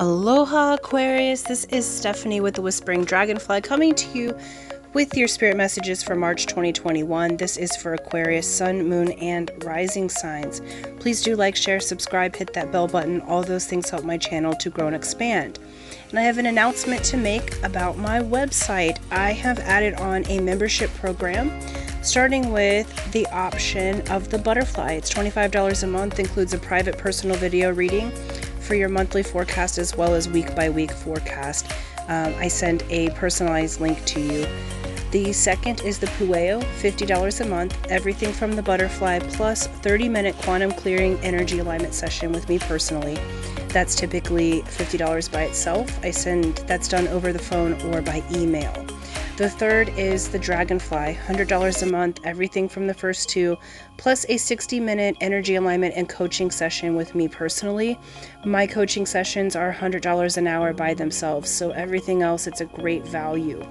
Aloha Aquarius, this is Stephanie with the Whispering Dragonfly coming to you with your spirit messages for March 2021. This is for Aquarius, Sun, Moon, and Rising signs. Please do like, share, subscribe, hit that bell button. All those things help my channel to grow and expand. And I have an announcement to make about my website. I have added on a membership program starting with the option of the butterfly. It's $25 a month, includes a private personal video reading for your monthly forecast as well as week by week forecast. I send a personalized link to you. The second is the Kuhio, $50 a month, everything from the butterfly plus 30-minute quantum clearing energy alignment session with me personally. That's typically $50 by itself. That's done over the phone or by email. The third is the Dragonfly, $100 a month, everything from the first two, plus a 60-minute energy alignment and coaching session with me personally. My coaching sessions are $100 an hour by themselves, so everything else, it's a great value.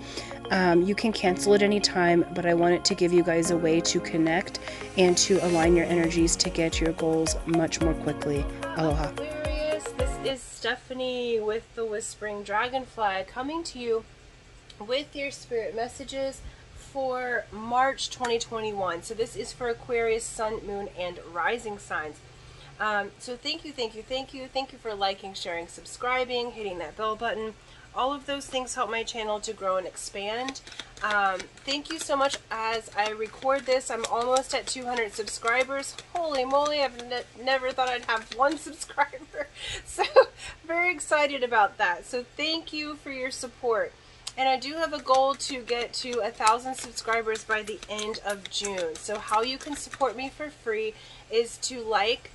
You can cancel at any time, but I wanted to give you guys a way to connect and to align your energies to get your goals much more quickly. Aloha. Aquarius, this is Stephanie with the Whispering Dragonfly coming to you with your spirit messages for March 2021. So this is for Aquarius, Sun, Moon, and Rising signs. So thank you for liking, sharing, subscribing, hitting that bell button. All of those things help my channel to grow and expand. Thank you so much. As I record this, I'm almost at 200 subscribers. Holy moly, I've never thought I'd have one subscriber. So very excited about that. So thank you for your support. And I do have a goal to get to 1,000 subscribers by the end of June. So how you can support me for free is to like,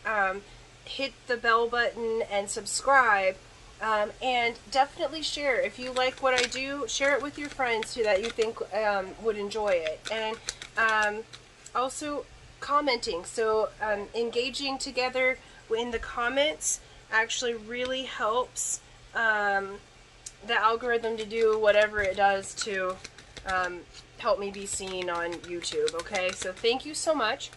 hit the bell button and subscribe, and definitely share. If you like what I do, share it with your friends who that you think would enjoy it. And also commenting. So engaging together in the comments actually really helps the algorithm to do whatever it does to help me be seen on YouTube. Okay, so thank you so much.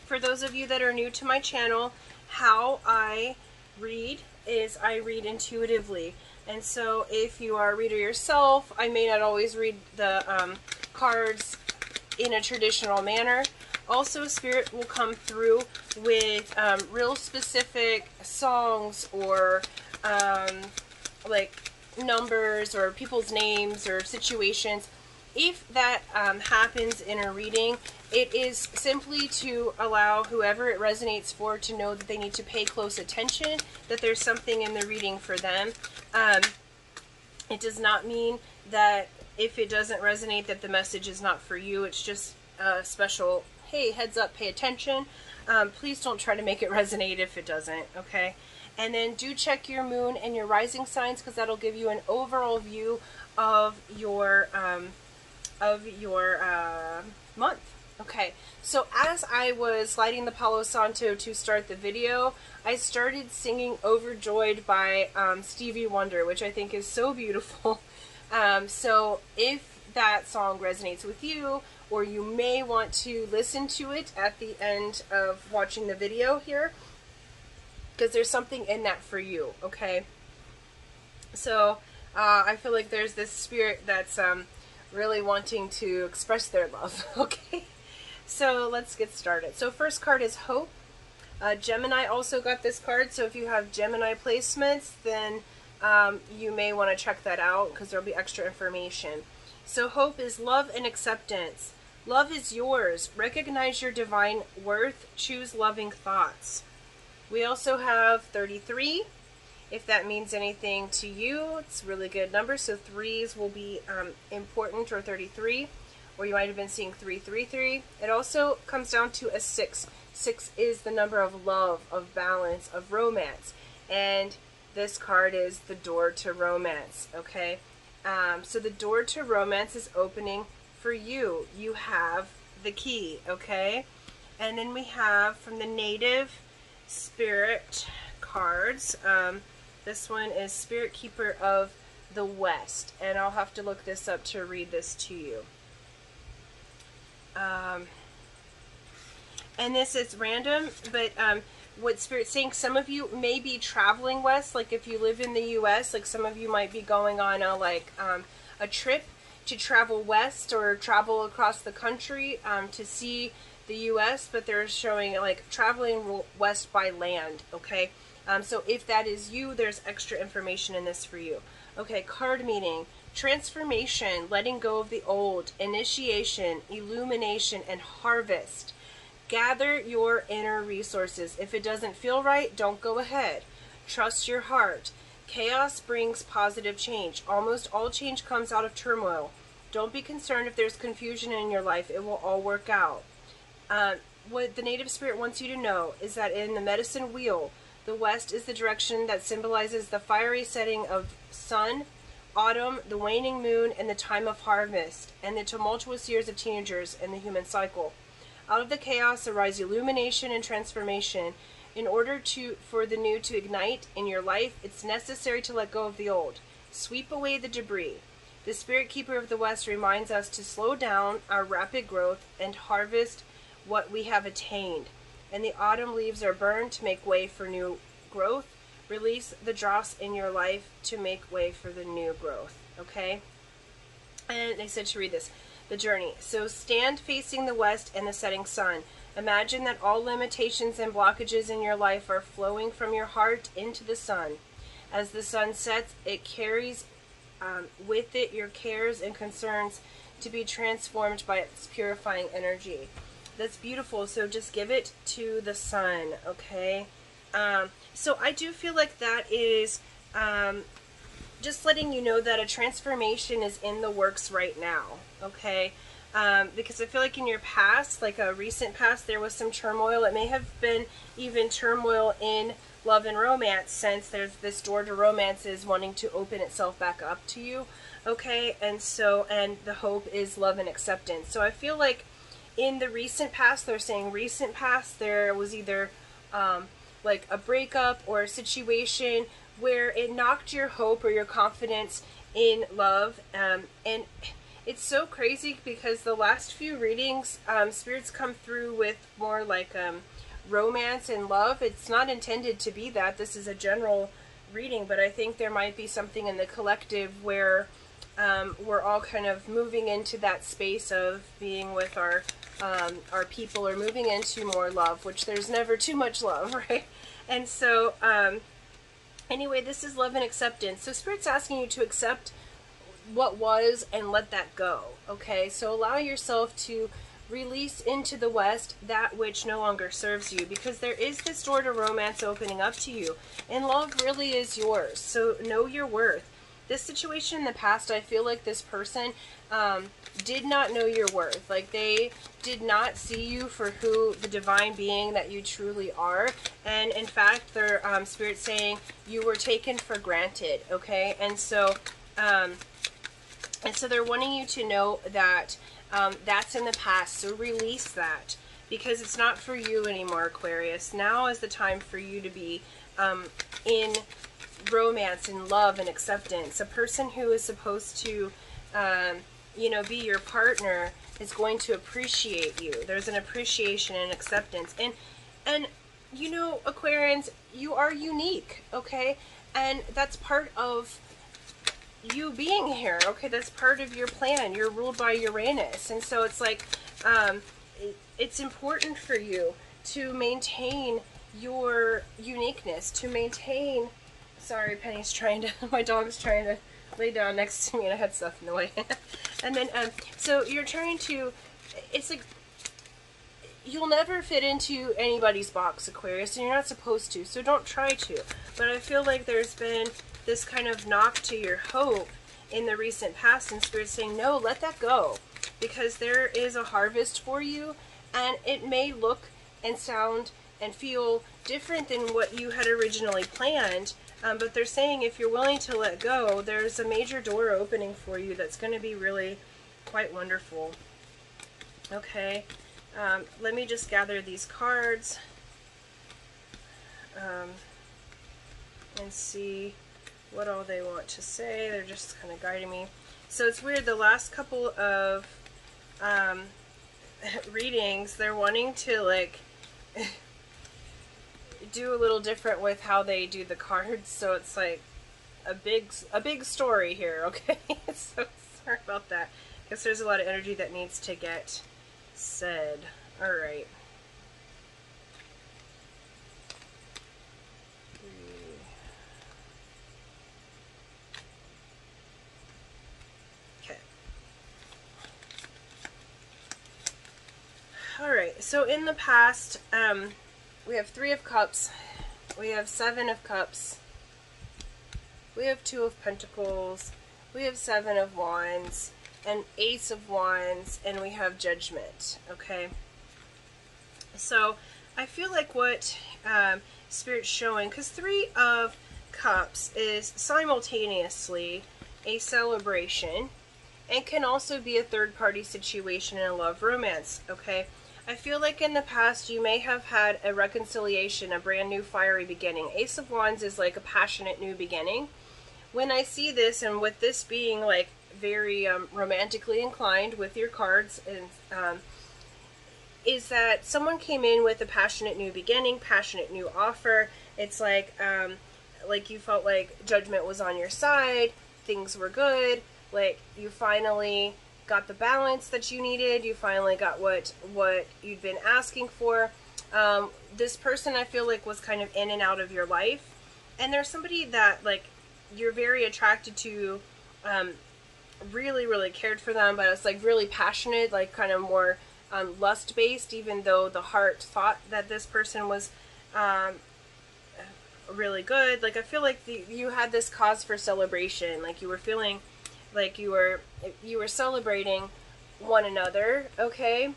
For those of you that are new to my channel, how I read is I read intuitively. And so if you are a reader yourself, I may not always read the cards in a traditional manner. Also, Spirit will come through with real specific songs or like numbers or people's names or situations. If that happens in a reading, it is simply to allow whoever it resonates for to know that they need to pay close attention, that there's something in the reading for them. It does not mean that if it doesn't resonate that the message is not for you. It's just a special, hey, heads up, pay attention. Please don't try to make it resonate if it doesn't, okay? And then do check your moon and your rising signs, because that'll give you an overall view of your month. Okay, so as I was lighting the Palo Santo to start the video, I started singing Overjoyed by Stevie Wonder, which I think is so beautiful. So if that song resonates with you, or you may want to listen to it at the end of watching the video here, because there's something in that for you, okay? So I feel like there's this spirit that's really wanting to express their love, okay? So let's get started. So first card is Hope. Gemini also got this card, so if you have Gemini placements, then you may want to check that out because there'll be extra information. So Hope is love and acceptance. Love is yours. Recognize your divine worth. Choose loving thoughts. We also have 33. If that means anything to you, it's a really good number. So threes will be important, or 33. Or you might have been seeing 333. It also comes down to a 6. 6 is the number of love, of balance, of romance. And this card is the door to romance, okay? So the door to romance is opening for you. You have the key, okay? And then we have from the Native Spirit cards. This one is Spirit Keeper of the West, and I'll have to look this up to read this to you. And this is random, but what Spirit's saying, some of you may be traveling west, like if you live in the U.S., like some of you might be going on a trip to travel west or travel across the country to see the U.S., but they're showing like traveling west by land, okay? So if that is you, there's extra information in this for you. Okay, card meaning, transformation, letting go of the old, initiation, illumination, and harvest. Gather your inner resources. If it doesn't feel right, don't go ahead. Trust your heart. Chaos brings positive change. Almost all change comes out of turmoil. Don't be concerned if there's confusion in your life. It will all work out. What the Native Spirit wants you to know is that in the medicine wheel, the west is the direction that symbolizes the fiery setting of sun, autumn, the waning moon, and the time of harvest, and the tumultuous years of teenagers in the human cycle. Out of the chaos arise illumination and transformation. In order for the new to ignite in your life, it's necessary to let go of the old. Sweep away the debris. The Spirit Keeper of the West reminds us to slow down our rapid growth and harvest what we have attained. And the autumn leaves are burned to make way for new growth. Release the dross in your life to make way for the new growth. Okay? And they said to read this. The journey. So stand facing the west and the setting sun. Imagine that all limitations and blockages in your life are flowing from your heart into the sun. As the sun sets, it carries with it your cares and concerns to be transformed by its purifying energy. That's beautiful. So just give it to the sun, okay? So I do feel like that is just letting you know that a transformation is in the works right now, okay? Because I feel like in your past, like a recent past, there was some turmoil. It may have been even turmoil in love and romance, since there's this door to romance is wanting to open itself back up to you, okay? And the hope is love and acceptance. So I feel like in the recent past, they're saying recent past, there was either like a breakup or a situation where it knocked your hope or your confidence in love. And it's so crazy because the last few readings, spirits come through with more like romance and love. It's not intended to be that. This is a general reading, but I think there might be something in the collective where we're all kind of moving into that space of being with our people, or moving into more love, which there's never too much love, right? And so anyway, this is love and acceptance. So Spirit's asking you to accept what was and let that go, okay? So allow yourself to release into the west that which no longer serves you, because there is this door to romance opening up to you, and love really is yours. So know your worth. This situation in the past, I feel like this person did not know your worth. Like they did not see you for who the divine being that you truly are. And in fact, their Spirit's saying you were taken for granted, okay? And so they're wanting you to know that that's in the past. So release that, because it's not for you anymore, Aquarius. Now is the time for you to be in romance and love and acceptance. A person who is supposed to be your partner is going to appreciate you. There's an appreciation and acceptance. And Aquarians, you are unique, okay? And that's part of you being here, okay? That's part of your plan. You're ruled by Uranus. And so it's like it's important for you to maintain your uniqueness, to maintain... Sorry, Penny's trying to... My dog's trying to lay down next to me and I had stuff in the way. And then, so you're trying to... It's like... You'll never fit into anybody's box, Aquarius, and you're not supposed to, so don't try to. But I feel like there's been this kind of knock to your hope in the recent past, and Spirit's saying, no, let that go. Because there is a harvest for you, and it may look and sound and feel different than what you had originally planned, but they're saying if you're willing to let go, there's a major door opening for you that's going to be really quite wonderful. Okay, let me just gather these cards and see what all they want to say. They're just kind of guiding me. So it's weird, the last couple of readings, they're wanting to like do a little different with how they do the cards, so it's like a big story here, okay? So sorry about that. I guess there's a lot of energy that needs to get said. All right. Okay. All right. So in the past, we have 3 of Cups, we have 7 of Cups, we have 2 of Pentacles, we have 7 of Wands, and Ace of Wands, and we have Judgment, okay? So I feel like what Spirit's showing, because 3 of Cups is simultaneously a celebration and can also be a third-party situation in a love romance, okay? I feel like in the past you may have had a reconciliation, a brand new fiery beginning. Ace of Wands is like a passionate new beginning. When I see this, and with this being like very romantically inclined with your cards, and is that someone came in with a passionate new beginning, passionate new offer. It's like you felt like judgment was on your side, things were good, like you finally got the balance that you needed, you finally got what you'd been asking for. This person, I feel like, was kind of in and out of your life, and there's somebody that like you're very attracted to, really cared for them, but it's like really passionate, like kind of more lust based, even though the heart thought that this person was really good. Like I feel like you had this cause for celebration, like you were feeling like you were celebrating one another, okay?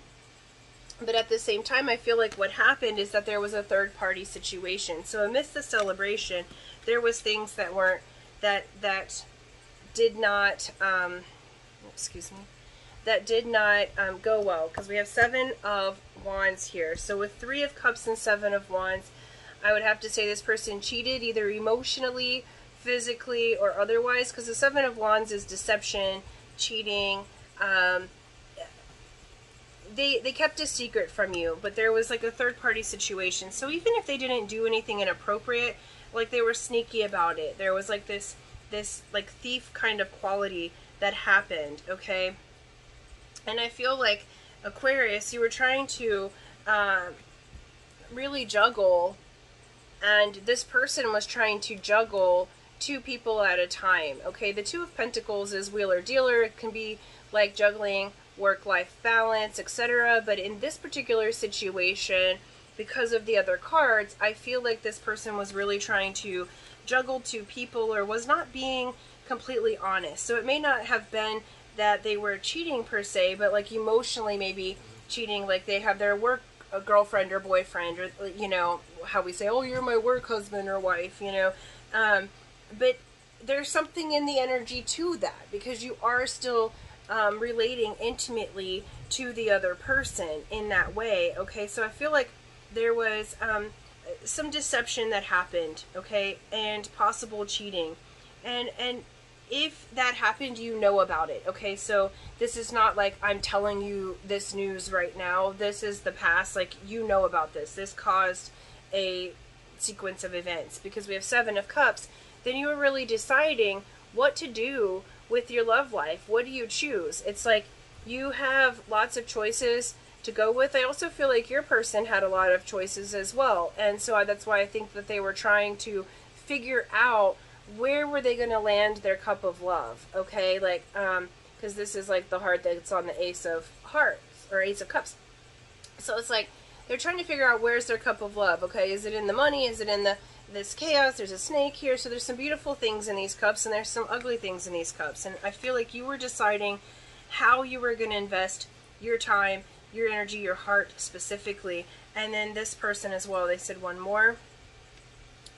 But at the same time, I feel like what happened is that there was a third party situation. So amidst the celebration, there was things that weren't that did not go well, because we have 7 of Wands here. So with 3 of Cups and 7 of Wands, I would have to say this person cheated, either emotionally, physically, or otherwise, because the 7 of Wands is deception, cheating. They kept a secret from you, but there was like a third-party situation. So even if they didn't do anything inappropriate, like they were sneaky about it, there was like this like thief kind of quality that happened, okay? And I feel like, Aquarius, you were trying to really juggle, and this person was trying to juggle 2 people at a time, okay? The 2 of Pentacles is wheeler dealer. It can be like juggling work-life balance, etc. But in this particular situation, because of the other cards, I feel like this person was really trying to juggle 2 people, or was not being completely honest. So it may not have been that they were cheating per se, but like emotionally maybe cheating, like they have their work girlfriend or boyfriend, or you know how we say, oh, you're my work husband or wife, you know. But there's something in the energy to that, because you are still relating intimately to the other person in that way, okay? So I feel like there was some deception that happened, okay, and possible cheating, and if that happened, you know about it, okay? So this is not like I'm telling you this news right now. This is the past, like you know about this. This caused a sequence of events, because we have 7 of Cups. Then you were really deciding what to do with your love life. What do you choose? It's like you have lots of choices to go with. I also feel like your person had a lot of choices as well, and so that's why I think that they were trying to figure out where were they going to land their cup of love, okay? Like because this is like the heart that's on the Ace of Hearts, or Ace of Cups. So it's like they're trying to figure out where's their cup of love, okay? Is it in the money? Is it in this chaos? There's a snake here. So there's some beautiful things in these cups, and there's some ugly things in these cups. And I feel like you were deciding how you were going to invest your time, your energy, your heart specifically. And then this person as well, they said one more.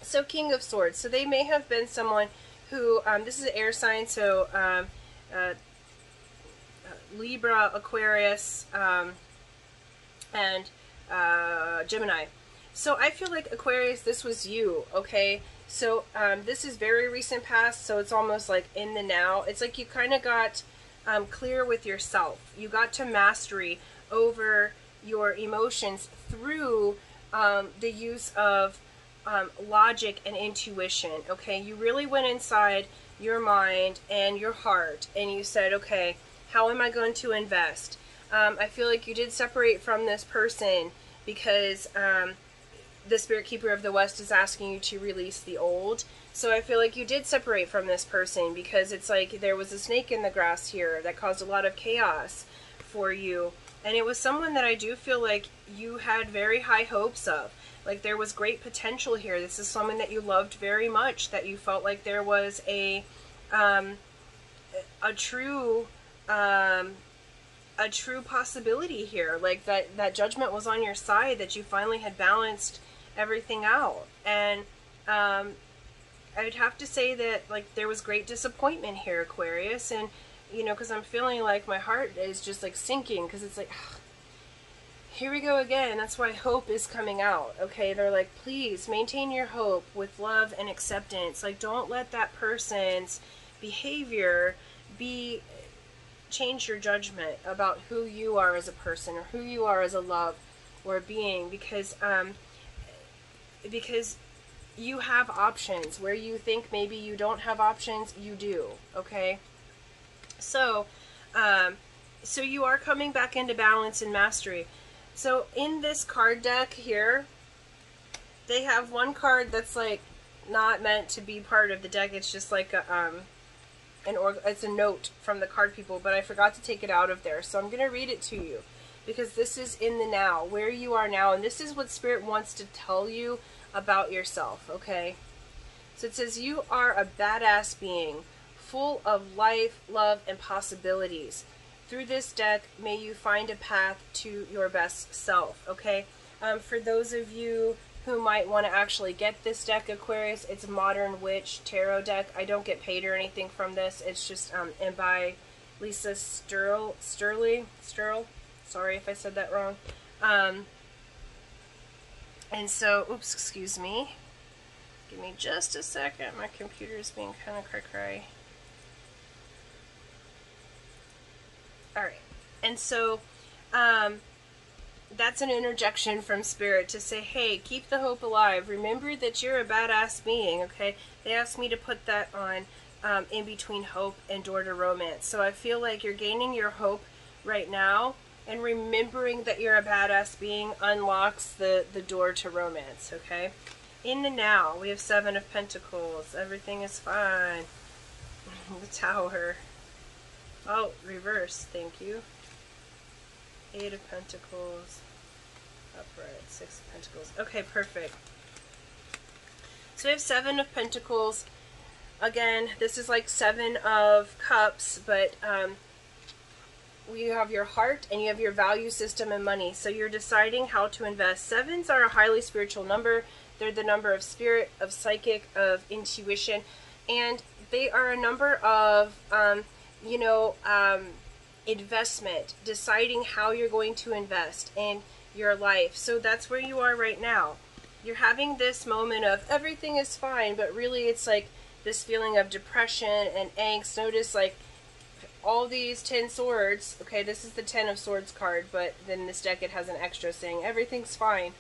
So King of Swords. So they may have been someone who, this is an air sign, so Libra, Aquarius, and Gemini. So I feel like, Aquarius, this was you, okay? So this is very recent past, so it's almost like in the now. It's like you kind of got clear with yourself. You got to mastery over your emotions through the use of logic and intuition. Okay, you really went inside your mind and your heart and you said, okay, how am I going to invest? I feel like you did separate from this person because the Spirit Keeper of the West is asking you to release the old. So I feel like you did separate from this person because it's like there was a snake in the grass here that caused a lot of chaos for you. And it was someone that I do feel like you had very high hopes of. Like there was great potential here. This is someone that you loved very much, that you felt like there was a true possibility here. Like that judgment was on your side, that you finally had balanced everything out. And I would have to say that like there was great disappointment here, Aquarius, and you know, because I'm feeling like my heart is just like sinking, because it's like, ugh, here we go again. That's why hope is coming out. Okay, they're like, please maintain your hope with love and acceptance. Like, don't let that person's behavior change your judgment about who you are as a person or who you are as a love or a being, because you have options where you think maybe you don't have options. You do. Okay, so so you are coming back into balance and mastery. So in this card deck here, they have one card that's like not meant to be part of the deck. It's just like a it's a note from the card people, but I forgot to take it out of there. So I'm going to read it to you because this is in the now, where you are now, and this is what Spirit wants to tell you about yourself, okay? So it says, you are a badass being, full of life, love, and possibilities. Through this deck, may you find a path to your best self, okay? For those of you who might want to actually get this deck, Aquarius, it's a Modern Witch Tarot deck. I don't get paid or anything from this. It's just, and by Lisa Sturl, sorry if I said that wrong. And so, oops, excuse me. Give me just a second. My computer is being kind of cray-cray. Alright, and so that's an interjection from Spirit to say, hey, keep the hope alive. Remember that you're a badass being, okay? They asked me to put that on in between hope and door to romance. So I feel like you're gaining your hope right now, and remembering that you're a badass being unlocks the door to romance, okay? In the now, we have 7 of Pentacles. Everything is fine. The Tower. Oh, reverse, thank you. 8 of Pentacles. Upright, 6 of Pentacles. Okay, perfect. So we have 7 of Pentacles. Again, this is like 7 of Cups, but you have your heart and you have your value system and money. So you're deciding how to invest. 7s are a highly spiritual number. They're the number of spirit, of psychic, of intuition, and they are a number of investment, deciding how you're going to invest in your life. So that's where you are right now. You're having this moment of everything is fine, but really it's like this feeling of depression and angst. Notice like all these 10 swords. Okay, this is the 10 of Swords card, but then this deck it has an extra saying everything's fine.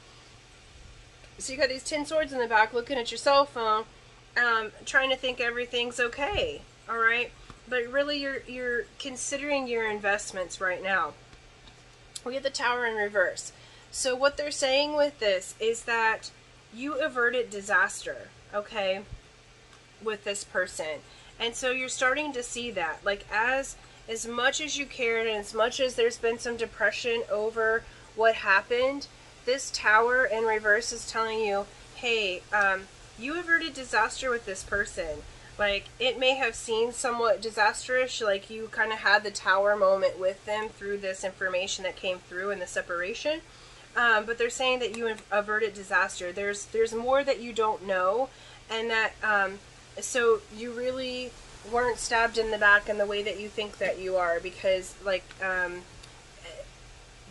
So you got these 10 swords in the back looking at your cell phone, trying to think everything's okay. All right. But really, you're considering your investments right now. We have the Tower in reverse. So what they're saying with this is that you averted disaster, okay, with this person. And so you're starting to see that. Like, as much as you cared and as much as there's been some depression over what happened, this Tower in reverse is telling you, hey, you averted disaster with this person. Like, it may have seemed somewhat disastrous, like you kind of had the Tower moment with them through this information that came through in the separation. But they're saying that you averted disaster. There's more that you don't know, and that, so you really weren't stabbed in the back in the way that you think that you are, because, like,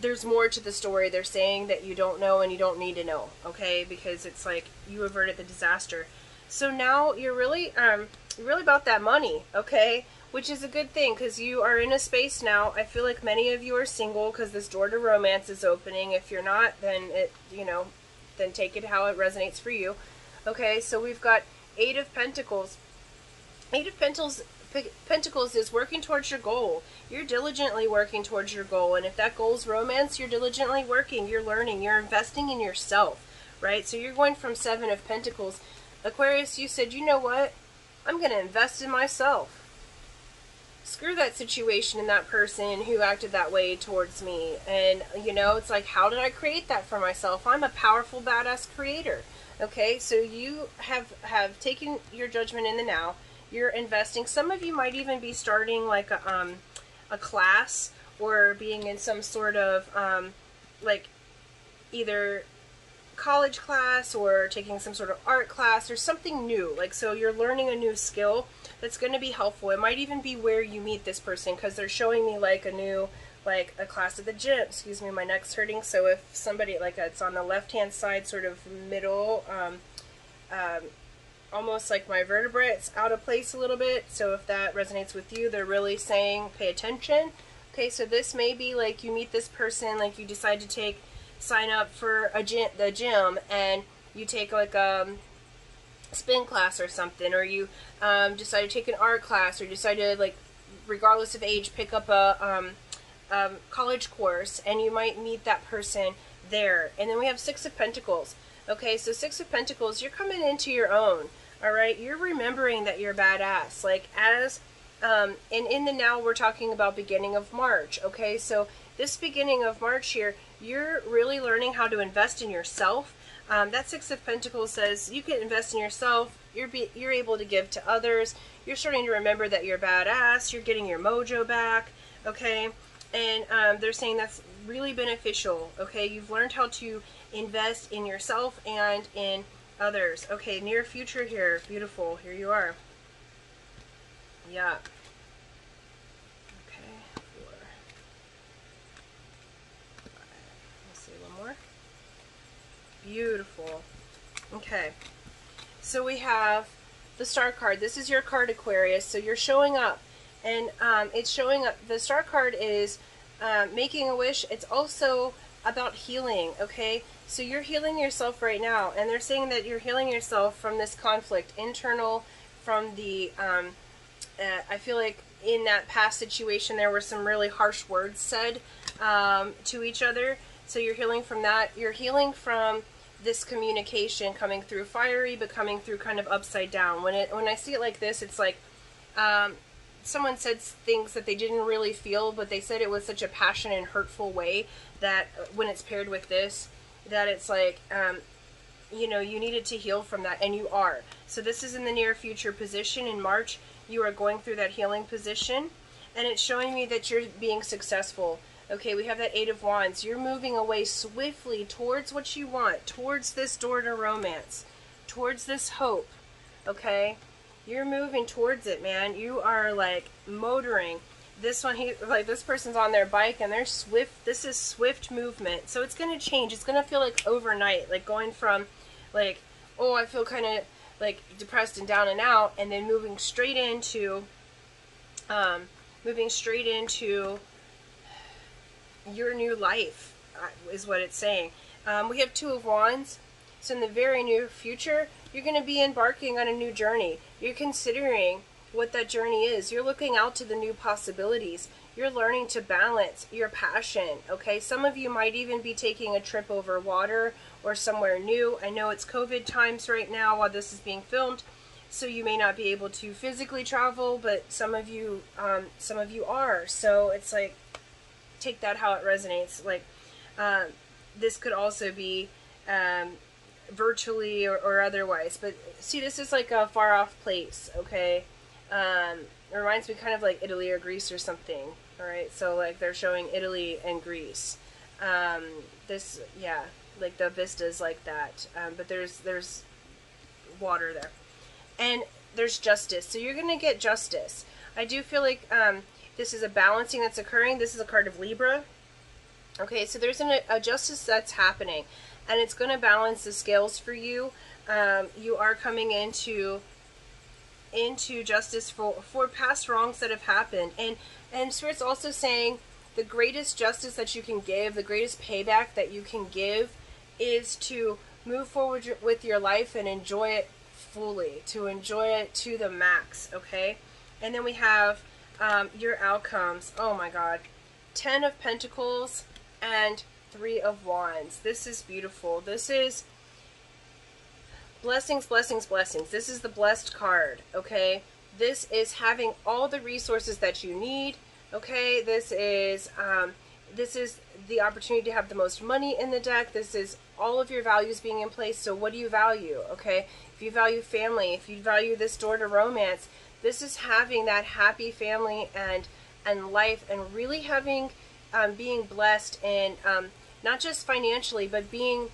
there's more to the story. They're saying that you don't know and you don't need to know, okay? Because it's like you averted the disaster. So now you're really about that money, okay? Which is a good thing, because you are in a space now. I feel like many of you are single because this door to romance is opening. If you're not, then then take it how it resonates for you. Okay, so we've got Eight of Pentacles. Eight of Pentacles is working towards your goal. You're diligently working towards your goal, and if that goal is romance, you're diligently working, you're learning, you're investing in yourself, right? So you're going from Seven of Pentacles. Aquarius, you said, you know what? I'm going to invest in myself. Screw that situation and that person who acted that way towards me. And, you know, it's like, how did I create that for myself? I'm a powerful, badass creator. Okay, so you have taken your judgment in the now. You're investing. Some of you might even be starting like a class, or being in some sort of like either college class or taking some sort of art class or something new. Like, so you're learning a new skill that's going to be helpful. It might even be where you meet this person, because they're showing me like a new, like a class at the gym. Excuse me, my neck's hurting. So if somebody, like, it's on the left hand side, sort of middle, almost like my vertebrae, it's out of place a little bit. So if that resonates with you, they're really saying pay attention. Okay, so this may be like you meet this person, like you decide to sign up for the gym, and you take like a spin class or something, or you decide to take an art class, or decide to, like, regardless of age, pick up a college course, and you might meet that person there. And then we have Six of Pentacles. Okay, so Six of Pentacles, you're coming into your own. All right, you're remembering that you're badass. Like, as and in the now, we're talking about beginning of March. Okay, so this beginning of March here, you're really learning how to invest in yourself. That Six of Pentacles says you can invest in yourself. You're able to give to others. You're starting to remember that you're badass. You're getting your mojo back. Okay, and they're saying that's really beneficial. Okay, you've learned how to invest in yourself and in others. Okay, near future here. Beautiful. Here you are. Yeah. Okay. 4, 5. Let's see, one more. Beautiful. Okay. So we have the Star card. This is your card, Aquarius. So you're showing up. And it's showing up. The Star card is making a wish. It's also about healing, okay? So you're healing yourself right now. And they're saying that you're healing yourself from this conflict, internal, from the... I feel like in that past situation there were some really harsh words said to each other. So you're healing from that. You're healing from this communication coming through fiery, but coming through kind of upside down. When I see it like this, it's like someone said things that they didn't really feel, but they said it was such a passionate and hurtful way that when it's paired with this, that it's like, you know, you needed to heal from that, and you are. So this is in the near future position. In March, you are going through that healing position, and it's showing me that you're being successful. Okay, we have that Eight of Wands. You're moving away swiftly towards what you want, towards this door to romance, towards this hope. Okay, you're moving towards it, man. You are like motoring. This one, this person's on their bike and they're swift. This is swift movement. So it's going to change. It's going to feel like overnight, like going from like, oh, I feel kind of like depressed and down and out, and then moving straight into your new life, is what it's saying. We have Two of Wands. So in the very near future, you're going to be embarking on a new journey. You're considering what that journey is. You're looking out to the new possibilities. You're learning to balance your passion. Okay, some of you might even be taking a trip over water or somewhere new. I know it's COVID times right now while this is being filmed, so you may not be able to physically travel, but some of you are. So it's like, take that how it resonates. Like, this could also be virtually or otherwise. But see, this is like a far off place, okay? It reminds me kind of like Italy or Greece or something. All right, so like they're showing Italy and Greece. This, yeah, like the vistas like that. But there's water there, and there's justice. So you're gonna get justice. I do feel like this is a balancing that's occurring. This is a card of Libra. Okay, so there's a justice that's happening, and it's going to balance the scales for you. You are coming into justice for past wrongs that have happened. And Spirit's also saying the greatest justice that you can give, the greatest payback that you can give, is to move forward with your life and enjoy it fully, to enjoy it to the max, okay? And then we have your outcomes. Oh my God. 10 of Pentacles and 3 of Wands. This is beautiful. This is blessings, blessings, blessings. This is the blessed card, okay? This is having all the resources that you need, okay? This is the opportunity to have the most money in the deck. This is all of your values being in place. So what do you value, okay? If you value family, if you value this door to romance, this is having that happy family and life, and really having, being blessed, and not just financially, but being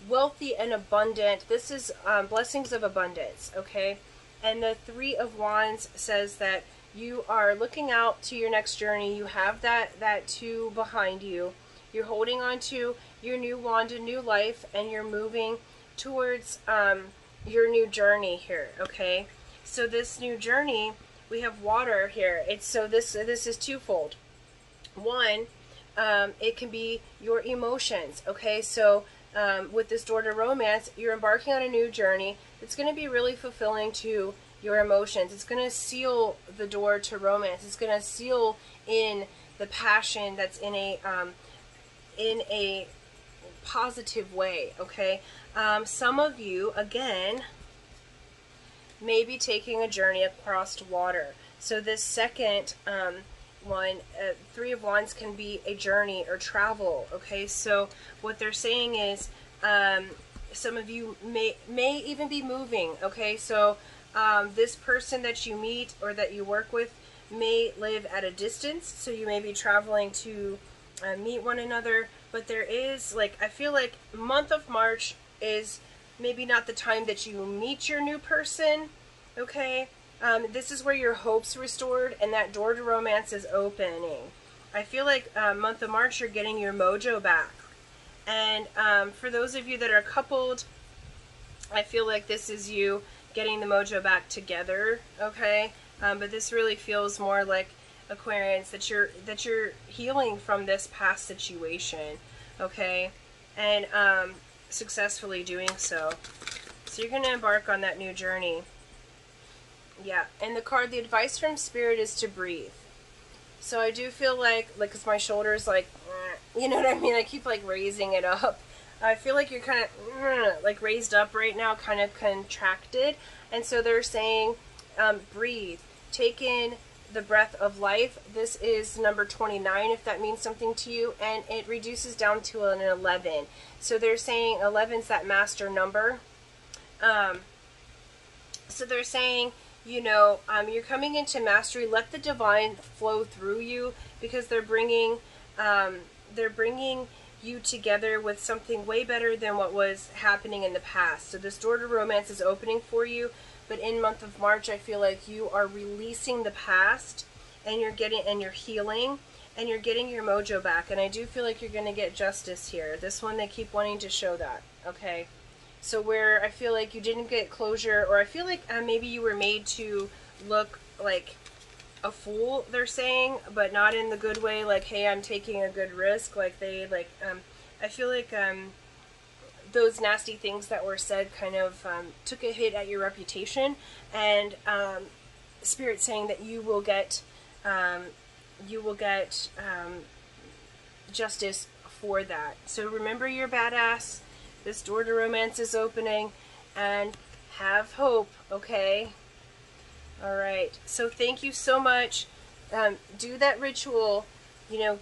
wealthy and abundant. This is blessings of abundance, okay? And the 3 of Wands says that you are looking out to your next journey. You have that 2 behind you. You're holding on to your new wand, a new life, and you're moving towards your new journey here, okay? So this new journey, we have water here. This is twofold. One, it can be your emotions, okay? So with this door to romance, you're embarking on a new journey. It's going to be really fulfilling to your emotions. It's going to seal the door to romance. It's going to seal in the passion that's in a positive way, okay? Some of you, again, may be taking a journey across water. So this second one, 3 of Wands, can be a journey or travel, okay? So what they're saying is some of you may even be moving, okay? So this person that you meet or that you work with may live at a distance, so you may be traveling to meet one another. But there is, like, I feel like month of March is maybe not the time that you meet your new person, okay? This is where your hope's restored and that door to romance is opening. I feel like month of March, you're getting your mojo back. And for those of you that are coupled, I feel like this is you getting the mojo back together, okay? But this really feels more like, Aquarians, that you're healing from this past situation, okay? And successfully doing so. So you're going to embark on that new journey. Yeah, and the advice from Spirit is to breathe. So I do feel like, because my shoulder's like, you know what I mean? I keep like raising it up. I feel like you're kind of like raised up right now, kind of contracted. And so they're saying, breathe. Take in the breath of life. This is number 29, if that means something to you, and it reduces down to an 11. So they're saying 11's that master number. So they're saying, you know, you're coming into mastery. Let the divine flow through you, because they're bringing you together with something way better than what was happening in the past. So this door to romance is opening for you. But in month of March, I feel like you are releasing the past, and you're healing, and you're getting your mojo back. And I do feel like you're going to get justice here. This one, they keep wanting to show that, okay? So where I feel like you didn't get closure, or I feel like maybe you were made to look like a fool, they're saying, but not in the good way, like, hey, I'm taking a good risk. Like, I feel like those nasty things that were said kind of took a hit at your reputation, and Spirit saying that you will get justice for that. So remember, you're badass. This door to romance is opening, and have hope, okay? All right. So thank you so much. Do that ritual. You know,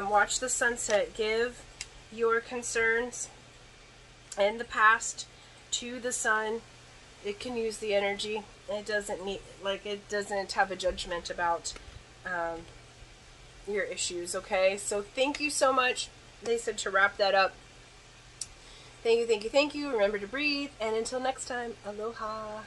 watch the sunset. Give your concerns and the past to the sun. It can use the energy. It doesn't have a judgment about your issues, okay? So thank you so much. They said to wrap that up. Thank you, thank you, thank you. Remember to breathe, and until next time, aloha.